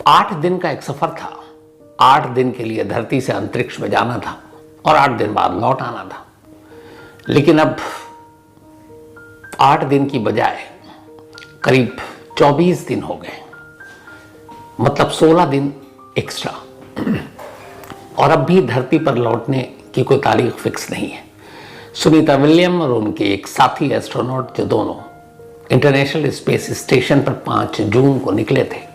8 दिन का एक सफर था। 8 दिन के लिए धरती से अंतरिक्ष में जाना था और 8 दिन बाद लौट आना था। लेकिन अब 8 दिन की बजाय करीब 24 दिन हो गए, मतलब 16 दिन एक्स्ट्रा। और अब भी धरती पर लौटने की कोई तारीख फिक्स नहीं है। सुनीता विलियम और उनके एक साथी एस्ट्रोनॉट जो दोनों इंटरनेशनल स्पेस स्टेशन पर 5 जून को निकले थे,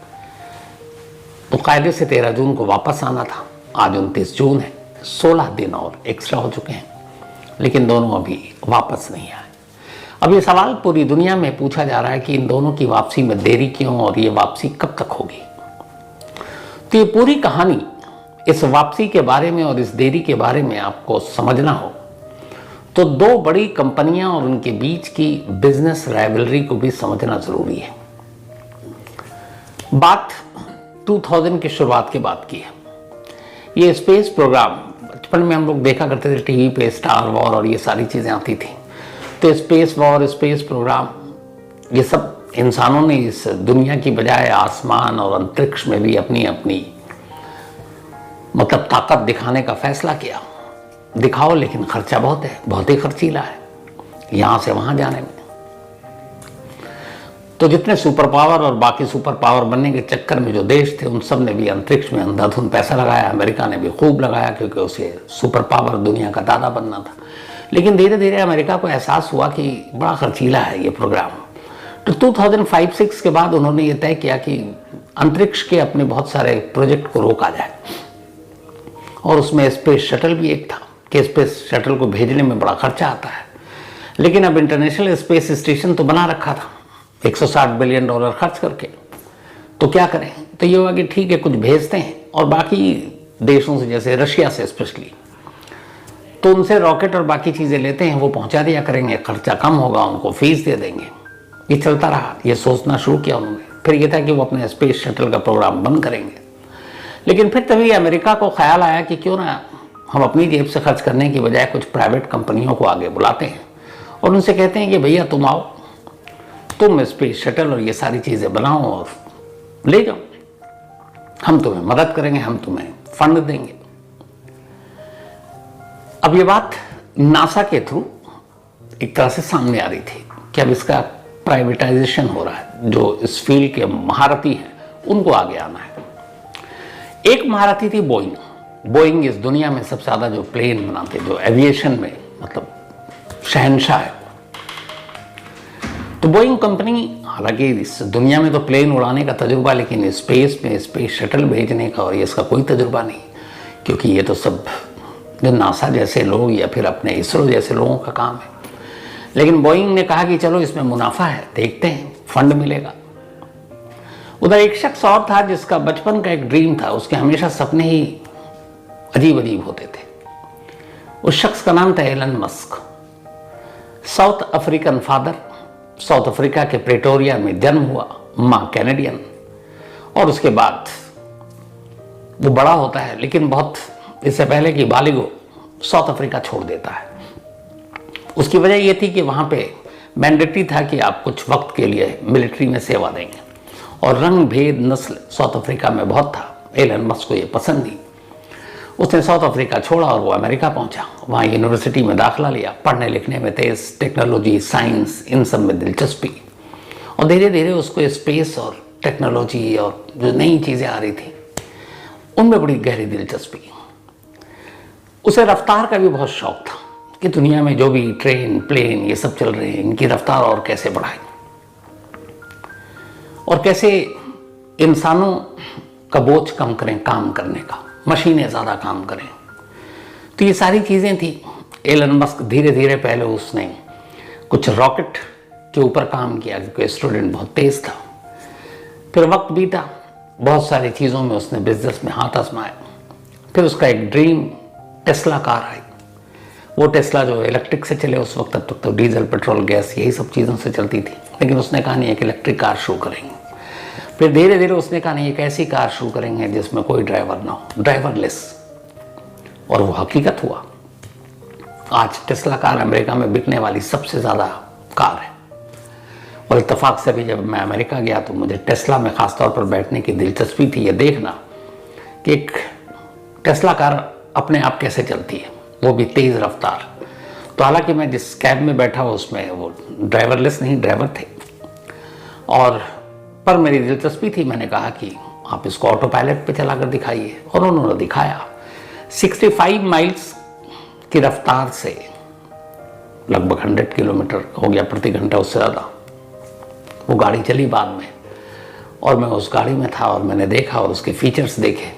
तो कायदे से 13 जून को वापस आना था। आज 29 जून है, 16 दिन और एक्स्ट्रा हो चुके हैं, लेकिन दोनों अभी वापस नहीं आए। अब ये सवाल पूरी दुनिया में पूछा जा रहा है कि इन दोनों की वापसी में देरी क्यों और ये वापसी कब तक होगी। तो ये पूरी कहानी, इस वापसी के बारे में और इस देरी के बारे में आपको समझना हो तो 2 बड़ी कंपनियां और उनके बीच की बिजनेस राइवलरी को भी समझना जरूरी है। बात 2000 की शुरुआत के बाद की है। ये स्पेस प्रोग्राम बचपन में हम लोग देखा करते थे टीवी पे, स्टार वॉर और ये सारी चीजें आती थी। तो स्पेस वॉर, स्पेस प्रोग्राम, ये सब इंसानों ने इस दुनिया की बजाय आसमान और अंतरिक्ष में भी अपनी अपनी मतलब ताकत दिखाने का फैसला किया। दिखाओ, लेकिन खर्चा बहुत है, बहुत ही खर्चीला है यहां से वहां जाने में। तो जितने सुपर पावर और बाकी सुपर पावर बनने के चक्कर में जो देश थे, उन सब ने भी अंतरिक्ष में अंधाधुंध पैसा लगाया। अमेरिका ने भी खूब लगाया, क्योंकि उसे सुपर पावर दुनिया का दादा बनना था। लेकिन धीरे धीरे अमेरिका को एहसास हुआ कि बड़ा खर्चीला है ये प्रोग्राम। तो 2005-06 के बाद उन्होंने ये तय किया कि अंतरिक्ष के अपने बहुत सारे प्रोजेक्ट को रोका जाए, और उसमें स्पेस शटल भी एक था कि स्पेस शटल को भेजने में बड़ा खर्चा आता है। लेकिन अब इंटरनेशनल स्पेस स्टेशन तो बना रखा था $160 बिलियन खर्च करके, तो क्या करें। तो ये हुआ कि ठीक है, कुछ भेजते हैं और बाकी देशों से, जैसे रशिया से स्पेशली, तो उनसे रॉकेट और बाकी चीज़ें लेते हैं, वो पहुंचा दिया करेंगे, खर्चा कम होगा, उनको फीस दे देंगे। ये चलता रहा, ये सोचना शुरू किया उन्होंने। फिर ये था कि वो अपने स्पेस शटल का प्रोग्राम बंद करेंगे। लेकिन फिर तभी अमेरिका को ख्याल आया कि क्यों ना हम अपनी जेब से खर्च करने की बजाय कुछ प्राइवेट कंपनियों को आगे बुलाते हैं और उनसे कहते हैं कि भैया तुम आओ, तुम स्पेस शटल और ये सारी चीज़ें बनाओ और ले जाओ, हम तुम्हें मदद करेंगे, हम तुम्हें फंड देंगे। अब ये बात नासा के थ्रू एक तरह से सामने आ रही थी कि अब इसका प्राइवेटाइजेशन हो रहा है। जो इस फील्ड के महारथी हैं उनको आगे आना है। एक महारथी थी बोइंग। बोइंग इस दुनिया में सबसे ज़्यादा जो प्लेन बनाते, जो एविएशन में मतलब शहंशाह है। तो बोइंग कंपनी, हालांकि इस दुनिया में तो प्लेन उड़ाने का तजुर्बा, लेकिन स्पेस में स्पेस शटल भेजने का और ये इसका कोई तजुर्बा नहीं, क्योंकि ये तो सब जो नासा जैसे लोग या फिर अपने इसरो जैसे लोगों का काम है। लेकिन बोइंग ने कहा कि चलो इसमें मुनाफा है, देखते हैं, फंड मिलेगा। उधर एक शख्स और था जिसका बचपन का एक ड्रीम था, उसके हमेशा सपने ही अजीब अजीब होते थे। उस शख्स का नाम था Elon Musk. South African father, South Africa के प्रेटोरिया में जन्म हुआ, मां कैनेडियन। और उसके बाद वो बड़ा होता है, लेकिन बहुत इससे पहले कि बालिग हो, साउथ अफ्रीका छोड़ देता है। उसकी वजह यह थी कि वहां पे मैंडेटरी था कि आप कुछ वक्त के लिए मिलिट्री में सेवा देंगे, और रंग भेद नस्ल साउथ अफ्रीका में बहुत था। एलन मस्क को ये पसंद नहीं। उसने साउथ अफ्रीका छोड़ा और वो अमेरिका पहुंचा। वहाँ यूनिवर्सिटी में दाखिला लिया, पढ़ने लिखने में तेज, टेक्नोलॉजी, साइंस, इन सब में दिलचस्पी। और धीरे धीरे उसको स्पेस और टेक्नोलॉजी और जो नई चीज़ें आ रही थी उनमें बड़ी गहरी दिलचस्पी। उसे रफ्तार का भी बहुत शौक था कि दुनिया में जो भी ट्रेन, प्लेन ये सब चल रहे हैं, इनकी रफ्तार और कैसे बढ़ाएं, और कैसे इंसानों का बोझ कम करें काम करने का, मशीनें ज़्यादा काम करें। तो ये सारी चीज़ें थी। एलन मस्क धीरे धीरे, पहले उसने कुछ रॉकेट के ऊपर काम किया क्योंकि स्टूडेंट बहुत तेज़ था। फिर वक्त बीता, बहुत सारी चीज़ों में उसने बिजनेस में हाथ आजमाया। फिर उसका एक ड्रीम टेस्ला कार आई। वो टेस्ला जो इलेक्ट्रिक से चले, उस वक्त तक तो डीजल, पेट्रोल, गैस यही सब चीज़ों से चलती थी। लेकिन उसने कहा नहीं, एक इलेक्ट्रिक कार शुरू करेंगे। फिर धीरे धीरे उसने कहा नहीं, एक ऐसी कार शुरू करेंगे जिसमें कोई ड्राइवर ना हो, ड्राइवरलेस। और वो हकीकत हुआ। आज टेस्ला कार अमेरिका में बिकने वाली सबसे ज़्यादा कार है। और इत्तेफाक से भी जब मैं अमेरिका गया तो मुझे टेस्ला में ख़ास तौर पर बैठने की दिलचस्पी थी, ये देखना कि एक टेस्ला कार अपने आप कैसे चलती है, वो भी तेज़ रफ्तार। तो हालांकि मैं जिस कैब में बैठा हुआ उसमें वो ड्राइवरलेस नहीं, ड्राइवर थे, और पर मेरी दिलचस्पी थी। मैंने कहा कि आप इसको ऑटो पायलट पे चला कर दिखाइए, और उन्होंने दिखाया। 65 माइल्स की रफ्तार से लगभग 100 किलोमीटर हो गया प्रति घंटा, उससे ज़्यादा वो गाड़ी चली बाद में। और मैं उस गाड़ी में था और मैंने देखा और उसके फीचर्स देखे।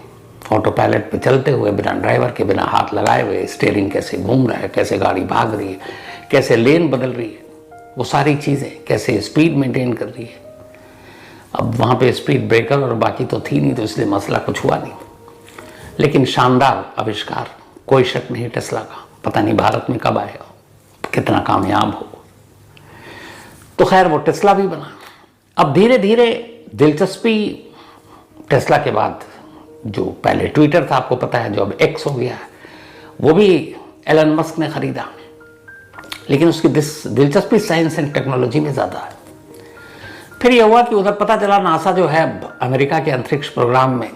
ऑटो पायलट पे चलते हुए, बिना ड्राइवर के, बिना हाथ लगाए हुए स्टीयरिंग कैसे घूम रहा है, कैसे गाड़ी भाग रही है, कैसे लेन बदल रही है, वो सारी चीज़ें, कैसे स्पीड मेंटेन कर रही है। अब वहाँ पे स्पीड ब्रेकर और बाकी तो थी नहीं, तो इसलिए मसला कुछ हुआ नहीं। लेकिन शानदार आविष्कार, कोई शक नहीं टेस्ला का। पता नहीं भारत में कब आएगा, कितना कामयाब हो। तो खैर वो टेस्ला भी बना। अब धीरे धीरे दिलचस्पी टेस्ला के बाद, जो पहले ट्विटर था आपको पता है, जो अब एक्स हो गया है, वो भी एलन मस्क ने खरीदा। लेकिन उसकी दिलचस्पी साइंस एंड टेक्नोलॉजी में ज़्यादा है। फिर यह हुआ कि उधर पता चला नासा जो है अमेरिका के अंतरिक्ष प्रोग्राम में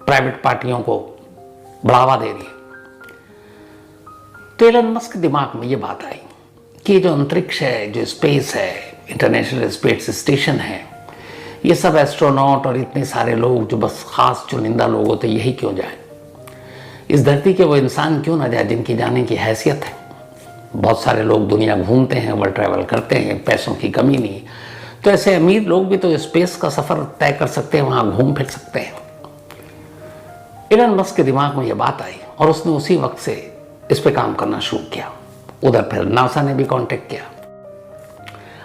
प्राइवेट पार्टियों को बढ़ावा दे रही है। तो एलन मस्क के दिमाग में ये बात आई कि जो अंतरिक्ष है, जो स्पेस है, इंटरनेशनल स्पेस स्टेशन है, ये सब एस्ट्रोनॉट और इतने सारे लोग जो बस खास चुनिंदा लोग होते, यही क्यों जाए? इस धरती के वो इंसान क्यों ना जाए जिनकी जाने की हैसियत है? बहुत सारे लोग दुनिया घूमते हैं, वर्ल्ड ट्रैवल करते हैं, पैसों की कमी नहीं। तो ऐसे अमीर लोग भी तो स्पेस का सफ़र तय कर सकते हैं, वहाँ घूम फिर सकते हैं। एलन मस्क के दिमाग में ये बात आई और उसने उसी वक्त से इस पे काम करना शुरू किया। उधर फिर नासा ने भी कांटेक्ट किया।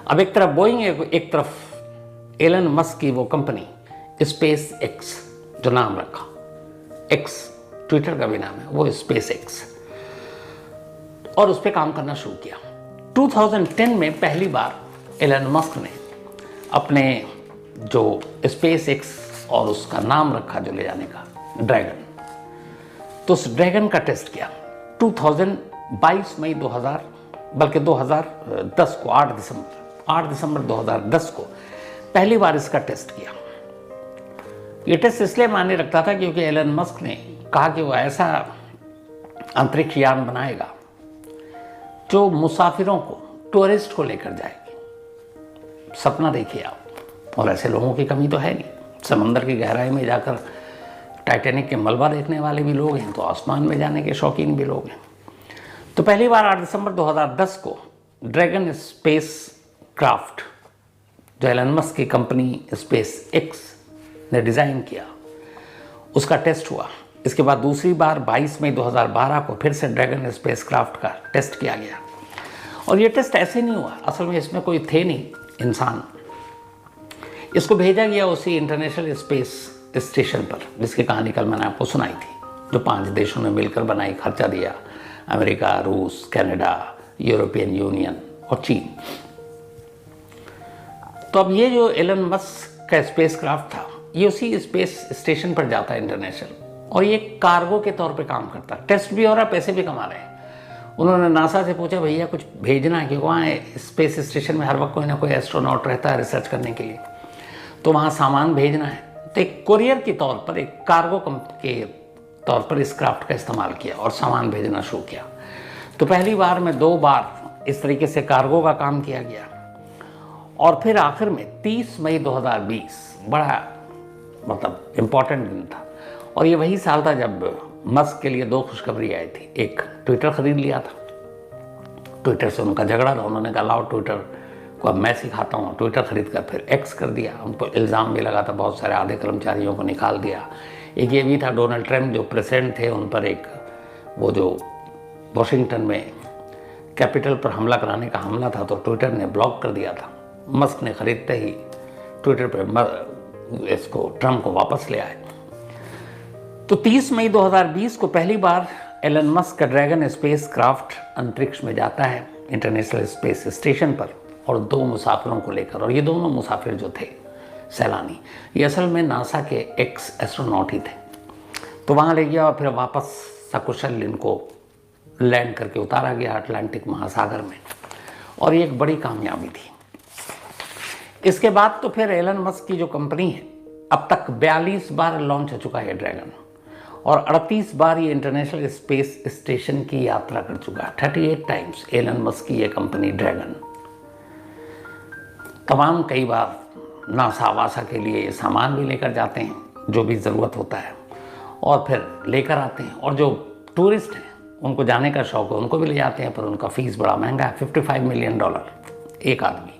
अब एक तरफ बोइंग, एक तरफ एलन मस्क की वो कंपनी स्पेस एक्स, जो नाम रखा एक्स, ट्विटर का भी नाम है, वो स्पेस एक्स, और उस पर काम करना शुरू किया। 2010 में पहली बार एलन मस्क ने अपने जो स्पेस एक्स और उसका नाम रखा जो ले जाने का, ड्रैगन, तो उस ड्रैगन का टेस्ट किया 22 मई 2000, बल्कि 2010 को 8 दिसंबर 2010 को पहली बार इसका टेस्ट किया। ये टेस्ट इसलिए मायने रखता था क्योंकि एलन मस्क ने कहा कि वो ऐसा अंतरिक्ष यान बनाएगा जो मुसाफिरों को, टूरिस्ट को लेकर जाएगी। सपना देखिए आप, और ऐसे लोगों की कमी तो है नहीं। समंदर की गहराई में जाकर टाइटैनिक के मलबा देखने वाले भी लोग हैं, तो आसमान में जाने के शौकीन भी लोग हैं। तो पहली बार 8 दिसंबर 2010 को ड्रैगन स्पेस क्राफ्ट, जो एलन मस्क की कंपनी स्पेस एक्स ने डिज़ाइन किया, उसका टेस्ट हुआ। इसके बाद दूसरी बार 22 मई 2012 को फिर से ड्रैगन स्पेस क्राफ्ट का टेस्ट किया गया। और ये टेस्ट ऐसे नहीं हुआ, असल में इसमें कोई थे नहीं इंसान। इसको भेजा गया उसी इंटरनेशनल स्पेस स्टेशन पर, जिसकी कहानी कल मैंने आपको सुनाई थी, जो 5 देशों ने मिलकर बनाई, खर्चा दिया, अमेरिका, रूस, कनाडा, यूरोपियन यूनियन और चीन। तो अब ये जो एलन मस्क का स्पेस क्राफ्ट था, ये उसी स्पेस स्टेशन पर जाता है इंटरनेशनल, और ये कार्गो के तौर पे काम करता है। टेस्ट भी हो रहा है, पैसे भी कमा रहे हैं। उन्होंने नासा से पूछा, भैया कुछ भेजना है, क्योंकि वहाँ स्पेस स्टेशन में हर वक्त कोई ना कोई एस्ट्रोनॉट रहता है रिसर्च करने के लिए, तो वहाँ सामान भेजना है। तो एक कुरियर के तौर पर, एक कार्गो के तौर पर इस क्राफ्ट का इस्तेमाल किया और सामान भेजना शुरू किया। तो पहली बार में 2 बार इस तरीके से कार्गो का काम किया गया। और फिर आखिर में 30 मई 2020 बड़ा मतलब इम्पॉर्टेंट दिन था, और ये वही साल था जब मस्क के लिए 2 खुशखबरी आई थी। एक, ट्विटर खरीद लिया था, ट्विटर से उनका झगड़ा था, उन्होंने कहा लाओ ट्विटर को अब मैं सिखाता हूँ, ट्विटर खरीद कर फिर एक्स कर दिया। उनको इल्ज़ाम भी लगा था, बहुत सारे आधे कर्मचारियों को निकाल दिया। एक ये भी था, डोनाल्ड ट्रंप जो प्रेसिडेंट थे, उन पर एक वो जो वॉशिंगटन में कैपिटल पर हमला कराने का हमला था, तो ट्विटर ने ब्लॉक कर दिया था। मस्क ने खरीदते ही ट्विटर पर इसको, ट्रंप को वापस ले आए। तो 30 मई 2020 को पहली बार एलन मस्क का ड्रैगन स्पेस क्राफ्ट अंतरिक्ष में जाता है इंटरनेशनल स्पेस स्टेशन पर, और 2 मुसाफिरों को लेकर। और ये दोनों मुसाफिर जो थे, सैलानी, ये असल में नासा के एक्स एस्ट्रोनॉट ही थे। तो वहाँ ले गया और फिर वापस सकुशल इनको लैंड करके उतारा गया अटलांटिक महासागर में, और ये एक बड़ी कामयाबी थी। इसके बाद तो फिर एलन मस्क की जो कंपनी है, अब तक 42 बार लॉन्च हो चुका है ड्रैगन, और 38 बार ये इंटरनेशनल स्पेस स्टेशन की यात्रा कर चुका है। 38 टाइम्स एलन मस्क की ये कंपनी ड्रैगन तमाम कई बार नासा वासा के लिए सामान भी लेकर जाते हैं जो भी ज़रूरत होता है, और फिर लेकर आते हैं। और जो टूरिस्ट हैं उनको जाने का शौक है उनको भी ले जाते हैं, पर उनका फ़ीस बड़ा महंगा है, $55 मिलियन एक आदमी।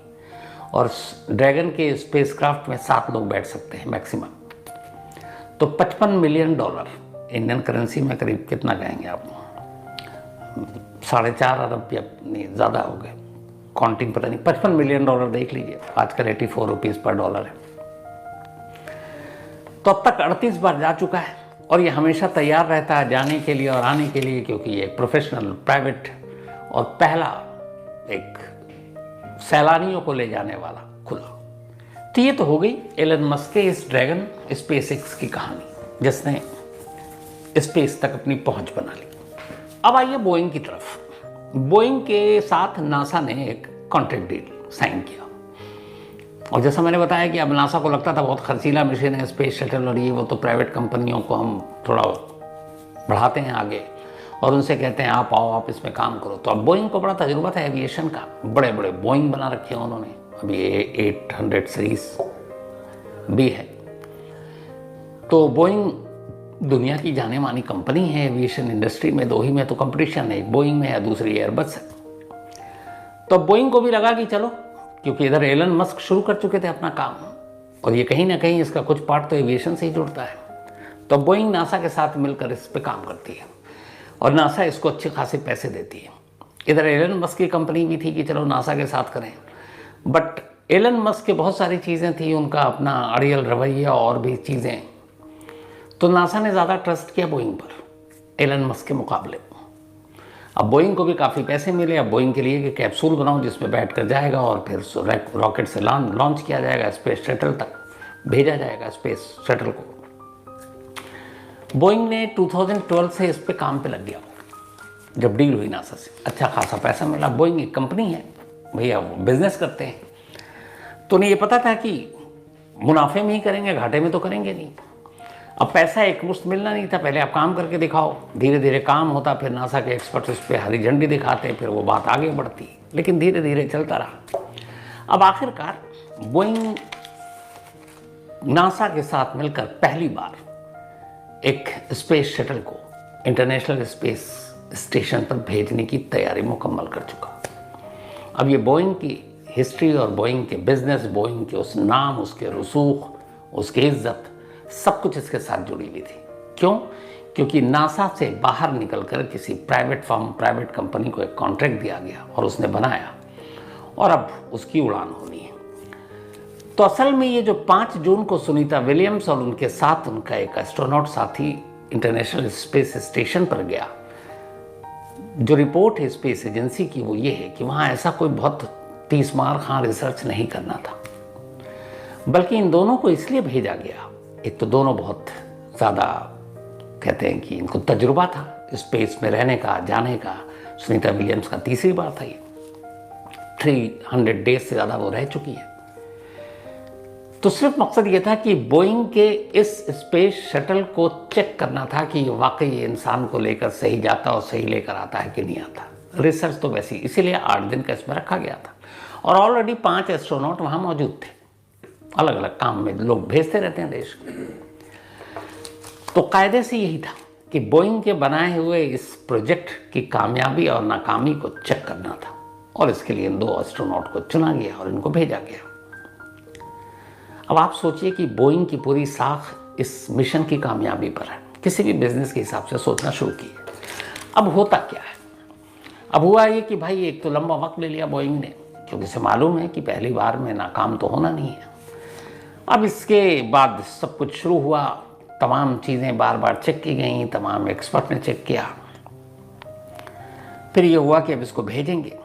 और ड्रैगन के स्पेसक्राफ्ट में 7 लोग बैठ सकते हैं मैक्सिमम। तो $55 मिलियन इंडियन करेंसी में करीब कितना कहेंगे आप, 4.5 अरब या नहीं ज़्यादा हो गए, काउंटिंग पता नहीं। $55 मिलियन देख लीजिए, आजकल 84 रुपीज़ पर डॉलर है। तो अब तक 38 बार जा चुका है, और ये हमेशा तैयार रहता है जाने के लिए और आने के लिए, क्योंकि ये एक प्रोफेशनल प्राइवेट और पहला एक सैलानियों को ले जाने वाला खुला। तो ये तो हो गई एलन मस्क के इस ड्रैगन स्पेसएक्स की कहानी, जिसने स्पेस तक अपनी पहुंच बना ली। अब आइए बोइंग की तरफ। बोइंग के साथ नासा ने एक कॉन्ट्रैक्ट डील साइन किया, और जैसा मैंने बताया कि अब नासा को लगता था बहुत खर्चीला मिशन है स्पेस शटल, और ये वो तो प्राइवेट कंपनियों को हम थोड़ा बढ़ाते हैं आगे और उनसे कहते हैं आप आओ, आप इसमें काम करो। तो अब बोइंग को बड़ा तजुर्बा था एविएशन का, बड़े बड़े बोइंग बना रखे हैं उन्होंने, अभी 800 सीरीज भी है। तो बोइंग दुनिया की जाने मानी कंपनी है एविएशन इंडस्ट्री में, 2 ही में तो कंपटीशन है, एक बोइंग में है, दूसरी एयरबस है। तो बोइंग को भी लगा कि चलो, क्योंकि इधर एलन मस्क शुरू कर चुके थे अपना काम, और ये कहीं ना कहीं इसका कुछ पार्ट तो एविएशन से ही जुड़ता है। तो बोइंग नासा के साथ मिलकर इस पे काम करती है, और नासा इसको अच्छे खासे पैसे देती है। इधर एलन मस्क की कंपनी भी थी कि चलो नासा के साथ करें, बट एलन मस्क के बहुत सारी चीज़ें थी, उनका अपना अड़ियल रवैया और भी चीज़ें, तो नासा ने ज़्यादा ट्रस्ट किया बोइंग पर एलन मस्क के मुकाबले। अब बोइंग को भी काफ़ी पैसे मिले। अब बोइंग के लिए कि कैप्सूल बनाओ जिसमें बैठ कर जाएगा, और फिर रॉकेट से लॉन्च किया जाएगा, स्पेस शटल तक भेजा जाएगा स्पेस शटल को। बोइंग ने 2012 से इस पे काम पे लग गया, जब डील हुई नासा से, अच्छा खासा पैसा मिला। बोइंग एक कंपनी है भैया, वो बिजनेस करते हैं, तो उन्हें ये पता था कि मुनाफे में ही करेंगे, घाटे में तो करेंगे नहीं। अब पैसा एक मुश्त मिलना नहीं था, पहले आप काम करके दिखाओ, धीरे धीरे काम होता, फिर नासा के एक्सपर्ट उस पर हरी झंडी दिखाते, फिर वो बात आगे बढ़ती, लेकिन धीरे धीरे चलता रहा। अब आखिरकार बोइंग नासा के साथ मिलकर पहली बार एक स्पेस शटल को इंटरनेशनल स्पेस स्टेशन पर भेजने की तैयारी मुकम्मल कर चुका। अब ये बोइंग की हिस्ट्री और बोइंग के बिजनेस, बोइंग के उस नाम, उसके रसूख, उसकी इज्जत, सब कुछ इसके साथ जुड़ी हुई थी। क्यों? क्योंकि नासा से बाहर निकलकर किसी प्राइवेट फर्म, प्राइवेट कंपनी को एक कॉन्ट्रैक्ट दिया गया और उसने बनाया, और अब उसकी उड़ान होनी है। तो असल में ये जो 5 जून को सुनीता विलियम्स और उनके साथ उनका एक एस्ट्रोनॉट साथी इंटरनेशनल स्पेस स्टेशन पर गया, जो रिपोर्ट है स्पेस एजेंसी की वो ये है कि वहाँ ऐसा कोई बहुत 30 मार खां रिसर्च नहीं करना था, बल्कि इन दोनों को इसलिए भेजा गया, एक तो दोनों बहुत ज़्यादा कहते हैं कि इनको तजुर्बा था स्पेस में रहने का, जाने का। सुनीता विलियम्स का तीसरी बार था ये, 300 डेज से ज़्यादा वो रह चुकी है। तो सिर्फ मकसद ये था कि बोइंग के इस स्पेस शटल को चेक करना था कि वाकई ये इंसान को लेकर सही जाता और सही लेकर आता है कि नहीं आता। रिसर्च तो वैसी, इसीलिए 8 दिन का इसमें रखा गया था, और ऑलरेडी 5 एस्ट्रोनॉट वहाँ मौजूद थे, अलग अलग काम में लोग भेजते रहते हैं देश। तो कायदे से यही था कि बोइंग के बनाए हुए इस प्रोजेक्ट की कामयाबी और नाकामी को चेक करना था, और इसके लिए इन 2 एस्ट्रोनॉट को चुना गया और इनको भेजा गया। अब आप सोचिए कि बोइंग की पूरी साख इस मिशन की कामयाबी पर है, किसी भी बिजनेस के हिसाब से सोचना शुरू किए। अब होता क्या है? अब हुआ ये कि भाई एक तो लंबा वक्त ले लिया बोइंग ने, क्योंकि इसे मालूम है कि पहली बार में नाकाम तो होना नहीं है। अब इसके बाद सब कुछ शुरू हुआ, तमाम चीज़ें बार बार चेक की गई, तमाम एक्सपर्ट ने चेक किया, फिर ये हुआ कि अब इसको भेजेंगे।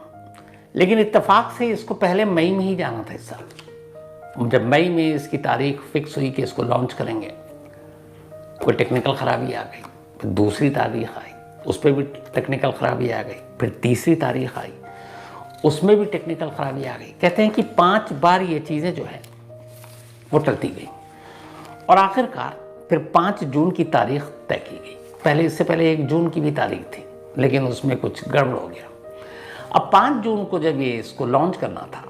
लेकिन इत्तेफाक से इसको पहले मई में ही जाना था इस साल। जब मई में इसकी तारीख फिक्स हुई कि इसको लॉन्च करेंगे, कोई टेक्निकल ख़राबी आ गई, फिर दूसरी तारीख आई, उस पर भी टेक्निकल ख़राबी आ गई, फिर तीसरी तारीख आई, उसमें भी टेक्निकल खराबी आ गई। कहते हैं कि 5 बार ये चीज़ें जो है वो टलती गई और आखिरकार फिर 5 जून की तारीख तय की गई। पहले इससे पहले 1 जून की भी तारीख थी, लेकिन उसमें कुछ गड़बड़ हो गया। अब 5 जून को जब ये इसको लॉन्च करना था,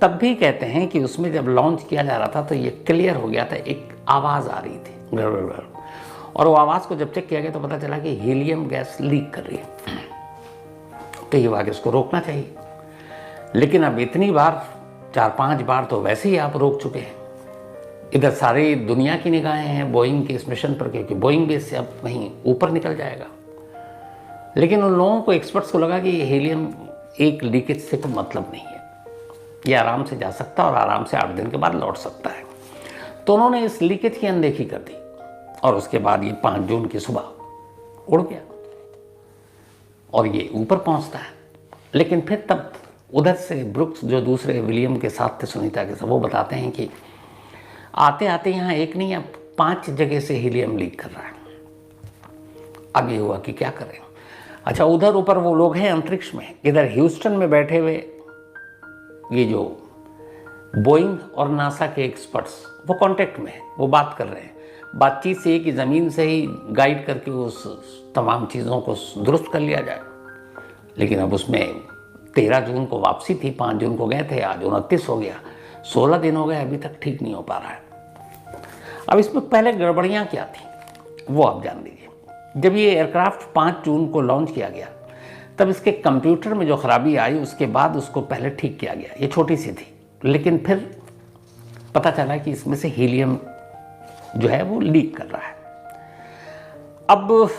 तब भी कहते हैं कि उसमें जब लॉन्च किया जा रहा था तो ये क्लियर हो गया था, एक आवाज़ आ रही थी गड़बड़ गड़बड़, और वो आवाज़ को जब चेक किया गया तो पता चला कि हीलियम गैस लीक कर रही है। तो ये वाक़ई इसको रोकना चाहिए, लेकिन अब इतनी बार 4-5 बार तो वैसे ही आप रोक चुके हैं। इधर सारी दुनिया की निगाहें हैं बोइंग के इस मिशन पर, क्योंकि बोइंग भी इससे अब कहीं ऊपर निकल जाएगा। लेकिन उन लोगों को, एक्सपर्ट्स को लगा कि ये हीलियम एक लीकेज से कोई मतलब नहीं है, ये आराम से जा सकता है और आराम से 8 दिन के बाद लौट सकता है। तो उन्होंने इस लीकेज की अनदेखी कर दी और उसके बाद ये 5 जून की सुबह उड़ गया और ये ऊपर पहुंचता है। लेकिन फिर तब उधर से ब्रुक्स, जो दूसरे विलियम के साथ थे, सुनीता के साथ, वो बताते हैं कि आते आते यहाँ एक नहीं, अब 5 जगह से हीलियम लीक कर रहा है। अब ये हुआ कि क्या करें। अच्छा, उधर ऊपर वो लोग हैं अंतरिक्ष में, इधर ह्यूस्टन में बैठे हुए ये जो बोइंग और नासा के एक्सपर्ट्स वो कांटेक्ट में हैं, वो बात कर रहे हैं। बातचीत से कि ज़मीन से ही गाइड करके उस तमाम चीज़ों को दुरुस्त कर लिया जाए। लेकिन अब उसमें 13 जून को वापसी थी, 5 जून को गए थे, आज 29 हो गया, 16 दिन हो गए, अभी तक ठीक नहीं हो पा रहा है। अब इसमें पहले गड़बड़ियाँ क्या थी वो आप जान लीजिए। जब ये एयरक्राफ्ट 5 जून को लॉन्च किया गया, तब इसके कंप्यूटर में जो खराबी आई, उसके बाद उसको पहले ठीक किया गया। ये छोटी सी थी, लेकिन फिर पता चला कि इसमें से हीलियम जो है वो लीक कर रहा है। अब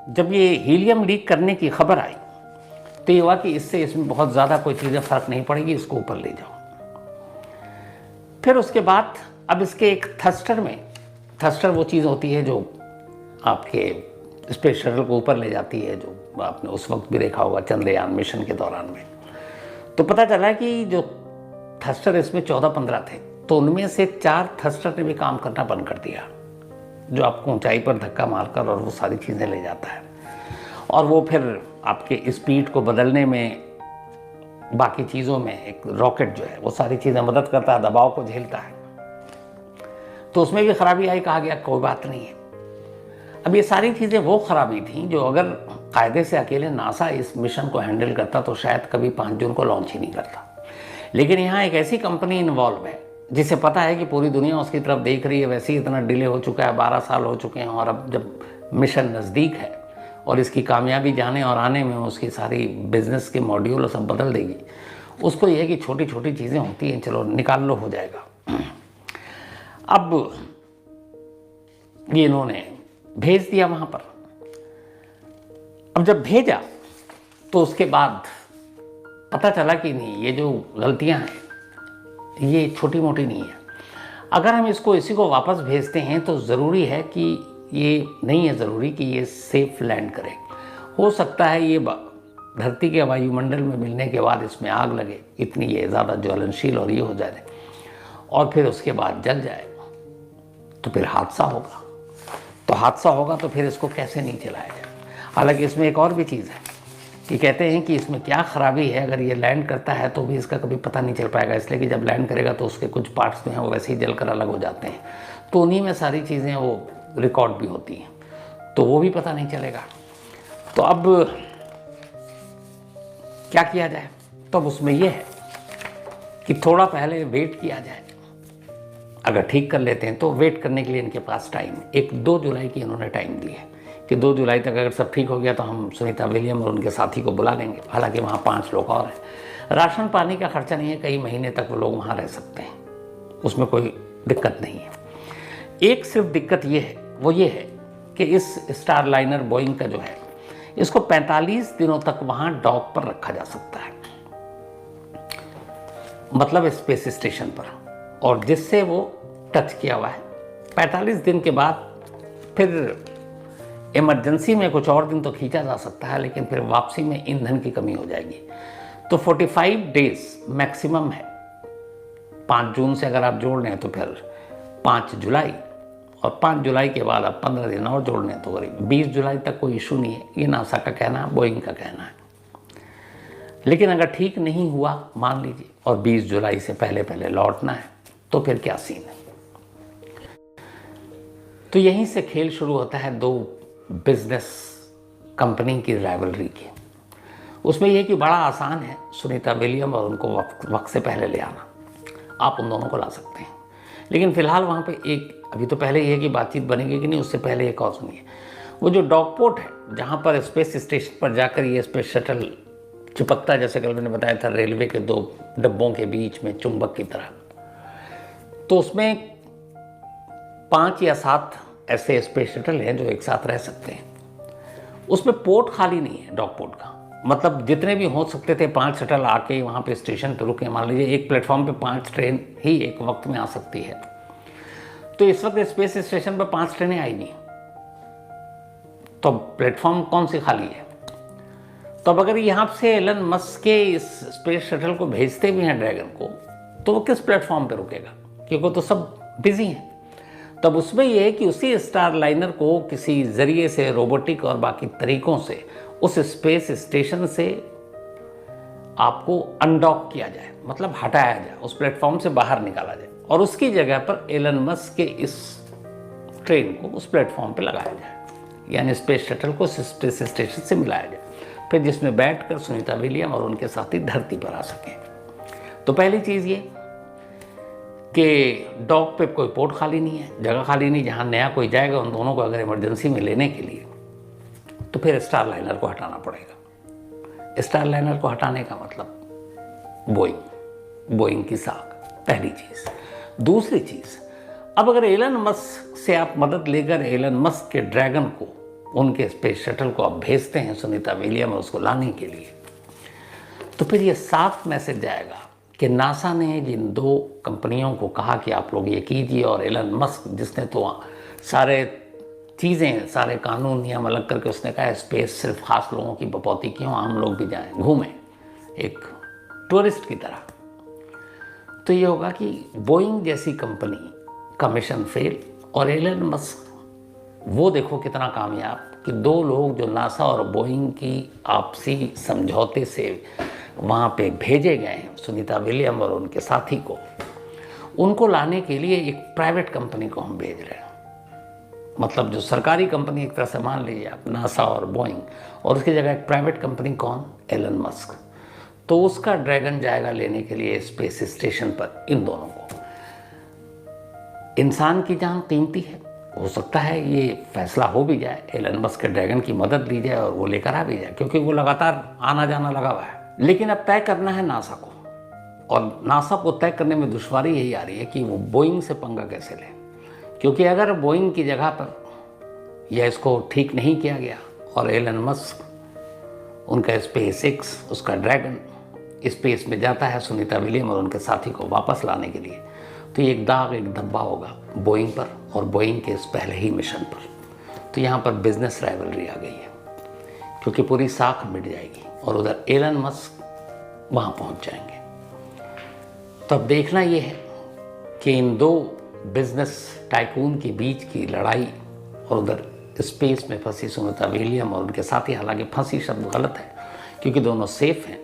जब ये हीलियम लीक करने की खबर आई तो ये हुआ कि इसमें बहुत ज़्यादा कोई चीज़ें फ़र्क नहीं पड़ेगी, इसको ऊपर ले जाओ। फिर उसके बाद अब इसके एक थस्टर में, थस्टर वो चीज़ होती है जो आपके स्पेस शटल को ऊपर ले जाती है, जो आपने उस वक्त भी देखा होगा चंद्रयान मिशन के दौरान में। तो पता चला कि जो थस्टर इसमें 14-15 थे, तो उनमें से 4 थस्टर ने भी काम करना बंद कर दिया, जो आपको ऊंचाई पर धक्का मारकर और वो सारी चीज़ें ले जाता है। और वो फिर आपके स्पीड को बदलने में, बाकी चीज़ों में, एक रॉकेट जो है वो सारी चीज़ें मदद करता है, दबाव को झेलता है। तो उसमें भी खराबी आई, कहा गया कोई बात नहीं है। अब ये सारी चीज़ें वो खराबी थी जो अगर कायदे से अकेले नासा इस मिशन को हैंडल करता तो शायद कभी 5 जून को लॉन्च ही नहीं करता। लेकिन यहाँ एक ऐसी कंपनी इन्वॉल्व है जिसे पता है कि पूरी दुनिया उसकी तरफ देख रही है, वैसे ही इतना डिले हो चुका है, 12 साल हो चुके हैं, और अब जब मिशन नज़दीक है और इसकी कामयाबी जाने और आने में उसकी सारी बिजनेस के मॉड्यूल सब बदल देगी। उसको ये है कि छोटी छोटी चीज़ें होती हैं, चलो निकाल लो, हो जाएगा। अब ये इन्होंने भेज दिया वहाँ पर। अब जब भेजा तो उसके बाद पता चला कि नहीं, ये जो गलतियाँ हैं ये छोटी मोटी नहीं है। अगर हम इसी को वापस भेजते हैं तो ज़रूरी है कि ये नहीं है ज़रूरी कि ये सेफ लैंड करे। हो सकता है ये धरती के वायुमंडल में मिलने के बाद इसमें आग लगे, इतनी ये ज़्यादा ज्वलनशील और ये हो जाए, और फिर उसके बाद जल जाए, तो फिर हादसा होगा। तो हादसा होगा तो फिर इसको कैसे नहीं चलाया जाए। हालांकि इसमें एक और भी चीज़ है कि कहते हैं कि इसमें क्या खराबी है, अगर ये लैंड करता है तो भी इसका कभी पता नहीं चल पाएगा, इसलिए कि जब लैंड करेगा तो उसके कुछ पार्ट्स जो हैं वो वैसे ही जलकर अलग हो जाते हैं, तो उन्हीं में सारी चीज़ें वो रिकॉर्ड भी होती हैं, तो वो भी पता नहीं चलेगा। तो अब क्या किया जाए, तो अब उसमें यह है कि थोड़ा पहले वेट किया जाए। अगर ठीक कर लेते हैं तो वेट करने के लिए इनके पास टाइम, एक 2 जुलाई की इन्होंने टाइम दी है कि 2 जुलाई तक अगर सब ठीक हो गया तो हम सुनीता विलियम और उनके साथी को बुला लेंगे। हालांकि वहाँ 5 लोग और हैं, राशन पानी का खर्चा नहीं है, कई महीने तक वो लोग वहाँ रह सकते हैं, उसमें कोई दिक्कत नहीं है। एक सिर्फ दिक्कत ये है, वो ये है कि इस स्टार लाइनर बोइंग का जो है, इसको 45 दिनों तक वहाँ डॉक पर रखा जा सकता है, मतलब स्पेस स्टेशन पर, और जिससे वो टच किया हुआ है। 45 दिन के बाद फिर इमरजेंसी में कुछ और दिन तो खींचा जा सकता है, लेकिन फिर वापसी में ईंधन की कमी हो जाएगी। तो 45 डेज मैक्सिमम है। 5 जून से अगर आप जोड़ लें तो फिर 5 जुलाई, और 5 जुलाई के बाद आप 15 दिन और जोड़ लें तो करीब 20 जुलाई तक कोई इशू नहीं है। ये नासा का कहना है, बोइंग का कहना है। लेकिन अगर ठीक नहीं हुआ मान लीजिए और 20 जुलाई से पहले पहले लौटना है तो फिर क्या सीन है। तो यहीं से खेल शुरू होता है दो बिजनेस कंपनी की राइवलरी की। उसमें यह कि बड़ा आसान है सुनीता विलियम और उनको वक्त से पहले ले आना, आप उन दोनों को ला सकते हैं। लेकिन फिलहाल वहाँ पे एक अभी तो पहले ये कि बातचीत बनेगी कि नहीं, उससे पहले एक और सुनिए। वो जो डॉगपोर्ट है जहाँ पर स्पेस स्टेशन पर जाकर ये स्पेस शटल चिपकता, जैसे कल मैंने बताया था रेलवे के दो डब्बों के बीच में चुंबक की तरह, तो उसमें 5 या 7 ऐसे स्पेस शटल हैं जो एक साथ रह सकते हैं। उसमें पोर्ट खाली नहीं है डॉगपोर्ट का, मतलब जितने भी हो सकते थे 5 शटल आके वहाँ पे स्टेशन पर रुके। मान लीजिए एक प्लेटफॉर्म पे 5 ट्रेन ही एक वक्त में आ सकती है, तो इस वक्त स्पेस स्टेशन पर 5 ट्रेनें आई नहीं, तो प्लेटफॉर्म कौन सी खाली है। तो अब अगर यहाँ से एलन मस्क के इस स्पेस शटल को भेजते भी हैं ड्रैगन को, तो वो किस प्लेटफॉर्म पे रुकेगा, क्योंकि तो सब बिजी हैं। तब उसमें यह है कि उसी स्टार लाइनर को किसी जरिए से रोबोटिक और बाकी तरीकों से उस स्पेस स्टेशन से आपको अनडॉक किया जाए, मतलब हटाया जाए, उस प्लेटफॉर्म से बाहर निकाला जाए और उसकी जगह पर एलन मस्क के इस ट्रेन को उस प्लेटफॉर्म पे लगाया जाए, यानी स्पेस शटल को स्पेस स्टेशन से मिलाया जाए, फिर जिसमें बैठकर सुनीता विलियम और उनके साथी धरती पर आ सकें। तो पहली चीज़ ये कि डॉक पे कोई पोर्ट खाली नहीं है, जगह खाली नहीं, जहाँ नया कोई जाएगा उन दोनों को अगर इमरजेंसी में लेने के लिए, तो फिर स्टार लाइनर को हटाना पड़ेगा। स्टार लाइनर को हटाने का मतलब बोइंग की साख, पहली चीज़। दूसरी चीज़, अब अगर एलन मस्क से आप मदद लेकर एलन मस्क के ड्रैगन को, उनके स्पेस शटल को आप भेजते हैं सुनीता विलियम और उसको लाने के लिए, तो फिर ये साफ मैसेज जाएगा कि नासा ने जिन 2 कंपनियों को कहा कि आप लोग ये कीजिए, और एलन मस्क जिसने तो सारे चीज़ें, सारे कानून नियम अलग करके उसने कहा स्पेस सिर्फ खास लोगों की बपौती क्यों, हम लोग भी जाएं, घूमें एक टूरिस्ट की तरह। तो ये होगा कि बोइंग जैसी कंपनी का मिशन फेल, और एलन मस्क वो देखो कितना कामयाब कि 2 लोग जो नासा और बोइंग की आपसी समझौते से वहाँ पे भेजे गए हैं, सुनीता विलियम और उनके साथी को, उनको लाने के लिए एक प्राइवेट कंपनी को हम भेज रहे हैं। मतलब जो सरकारी कंपनी एक तरह से मान लीजिए आप, नासा और बोइंग, और उसकी जगह एक प्राइवेट कंपनी कौन, एलन मस्क। तो उसका ड्रैगन जाएगा लेने के लिए स्पेस स्टेशन पर इन दोनों को। इंसान की जान कीमती है, हो सकता है ये फैसला हो भी जाए, एलन मस्क के ड्रैगन की मदद ली जाए और वो लेकर आ भी जाए, क्योंकि वो लगातार आना जाना लगा हुआ है। लेकिन अब तय करना है नासा को, और नासा को तय करने में दुश्वारी यही आ रही है कि वो बोइंग से पंगा कैसे लें, क्योंकि अगर बोइंग की जगह पर यह इसको ठीक नहीं किया गया और एलन मस्क उनका SpaceX, उसका ड्रैगन स्पेस में जाता है सुनीता विलियम और उनके साथी को वापस लाने के लिए, तो ये एक दाग, एक धब्बा होगा बोइंग पर और बोइंग के इस पहले ही मिशन पर। तो यहाँ पर बिजनेस राइवलरी आ गई है, क्योंकि पूरी साख मिट जाएगी और उधर एलन मस्क वहाँ पहुँच जाएंगे। तो अब देखना ये है कि इन 2 बिजनेस टाइकून के बीच की लड़ाई, और उधर स्पेस में फंसी सुनीता विलियम और उनके साथी, हालांकि फंसी शब्द गलत है क्योंकि दोनों सेफ हैं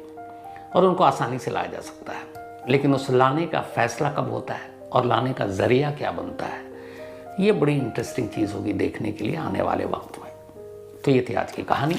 और उनको आसानी से लाया जा सकता है, लेकिन उस लाने का फैसला कब होता है और लाने का जरिया क्या बनता है, ये बड़ी इंटरेस्टिंग चीज़ होगी देखने के लिए आने वाले वक्त में। तो ये थी आज की कहानी।